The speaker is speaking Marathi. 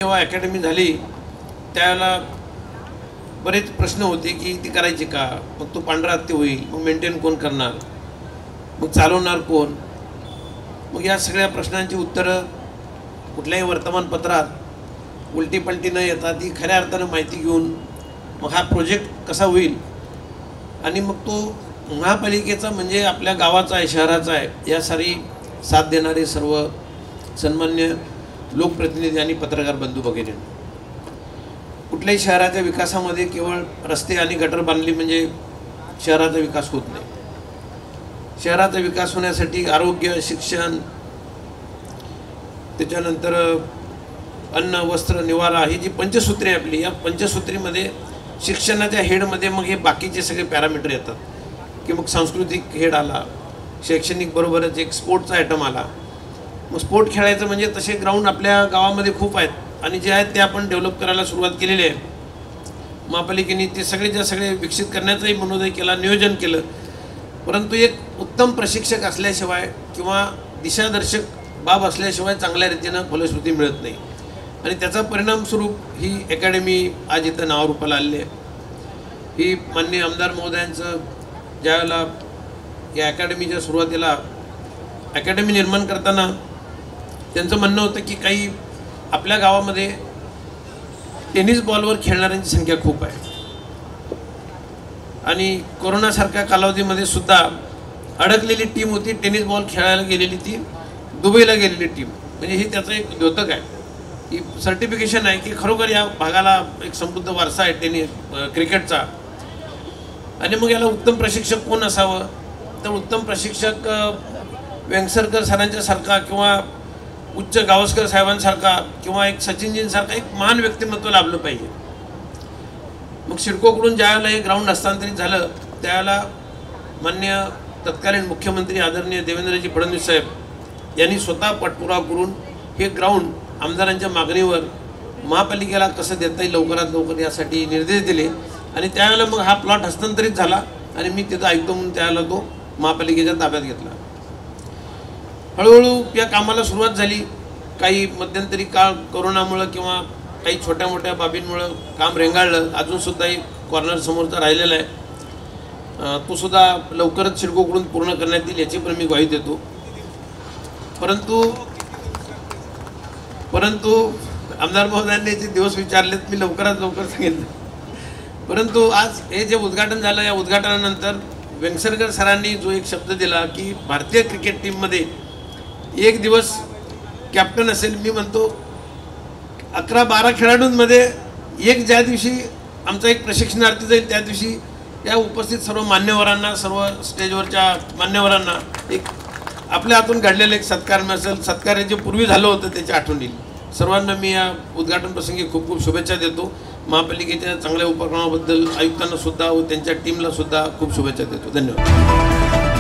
जेव्हा अकॅडमी झाली त्यावेळेला बरेच प्रश्न होते की ती करायची का, मग तो पांढरा हत्ती होईल, मग मेंटेन कोण करणार, मग चालवणार कोण. मग या सगळ्या प्रश्नांची उत्तरं कुठल्याही वर्तमानपत्रात उलटीपलटी न येता ती खऱ्या अर्थानं माहिती घेऊन मग हा प्रोजेक्ट कसा होईल आणि मग तो महापालिकेचा म्हणजे आपल्या गावाचा आहे, शहराचा आहे, या सारी साथ देणारे सर्व सन्मान्य लोकप्रतिनिधी आणि पत्रकार बंधू वगैरे. कुठल्याही शहराच्या विकासामध्ये केवळ रस्ते आणि गटर बांधली म्हणजे शहराचा विकास होत नाही. शहराचा विकास होण्यासाठी आरोग्य, शिक्षण, त्याच्यानंतर अन्न, वस्त्र, निवारा ही जी पंचसूत्री आहे आपली, या पंचसूत्रीमध्ये शिक्षणाच्या हेडमध्ये मग हे बाकीचे सगळे पॅरामीटर येतात की मग सांस्कृतिक हेड आला, शैक्षणिक बरोबरच एक स्पोर्टचा आयटम आला. मग स्पोर्ट खेळायचं म्हणजे तसे ग्राउंड आपल्या गावामध्ये खूप आहेत आणि जे आहेत ते आपण डेव्हलप करायला सुरुवात केलेली आहे. महापालिकेने ते सगळे विकसित करण्याचाही मनोदय केला, नियोजन केलं. परंतु एक उत्तम प्रशिक्षक असल्याशिवाय किंवा दिशादर्शक बाब असल्याशिवाय चांगल्या रीतीनं फलश्रुती मिळत नाही आणि त्याचा परिणामस्वरूप ही अकॅडमी आज इथं नावारूपाला आलेली आहे. ही माननीय आमदार महोदयांचं ज्यावेळेला या अकॅडमीच्या सुरुवातीला अकॅडमी निर्माण करताना त्यांचं म्हणणं होतं की काही आपल्या गावामध्ये टेनिस बॉलवर खेळणाऱ्यांची संख्या खूप आहे आणि कोरोनासारख्या कालावधीमध्ये सुद्धा अडकलेली टीम होती, टेनिस बॉल खेळायला गेलेली, ती दुबईला गेलेली टीम. म्हणजे ही त्याचं एक द्योतक आहे, ही सर्टिफिकेशन आहे की खरोखर या भागाला एक समृद्ध वारसा आहे क्रिकेटचा. आणि मग याला उत्तम प्रशिक्षक कोण असावं, तर उत्तम प्रशिक्षक वेंगसरकर सरांच्या सारखा किंवा उच्च गावस्कर साहेबांसारखा किंवा एक सचिनजींसारखा एक महान व्यक्तिमत्व लाभलं पाहिजे. मग सिडकोकडून ज्यावेळेला हे ग्राउंड हस्तांतरित झालं त्यावेळेला माननीय तत्कालीन मुख्यमंत्री आदरणीय देवेंद्रजी फडणवीस साहेब यांनी स्वतः पाठपुरावा करून हे ग्राउंड आमदारांच्या मागणीवर महापालिकेला कसं देता येईल लवकरात लवकर यासाठी निर्देश दिले आणि त्यावेळेला मग हा प्लॉट हस्तांतरित झाला आणि मी तिथं आयुक्त म्हणून त्यावेळेला तो महापालिकेच्या ताब्यात घेतला. हळूहळू या कामाला सुरुवात झाली. काही मध्यंतरी काळ कोरोनामुळं किंवा काही छोट्या मोठ्या बाबींमुळं काम रेंगाळलं. अजूनसुद्धा एक कॉर्नर समोरचा राहिलेला आहे, तो सुद्धा लवकरच सिडकोकडून पूर्ण करण्यात येईल याची पण मी ग्वाही देतो. परंतु आमदार महोदयांनी जे दिवस विचारलेत मी लवकरात लवकर सांगितलं. परंतु आज हे जे उद्घाटन झालं, या उद्घाटनानंतर वेंगसरकर सरांनी जो एक शब्द दिला की भारतीय क्रिकेट टीममध्ये एक दिवस कॅप्टन असेल, मी म्हणतो 11-12 खेळाडूंमध्ये एक ज्या दिवशी आमचा एक प्रशिक्षणार्थी जाईल त्या दिवशी या उपस्थित सर्व मान्यवरांना, सर्व स्टेजवरच्या मान्यवरांना एक आपल्या हातून घडलेलं एक सत्कार असेल, सत्कार जे पूर्वी झालं होतं त्याची आठवण येईल. सर्वांना मी या उद्घाटन प्रसंगी खूप खूप शुभेच्छा देतो. महापालिकेच्या चांगल्या उपक्रमाबद्दल आयुक्तांना सुद्धा व त्यांच्या टीमला सुद्धा खूप शुभेच्छा देतो. धन्यवाद.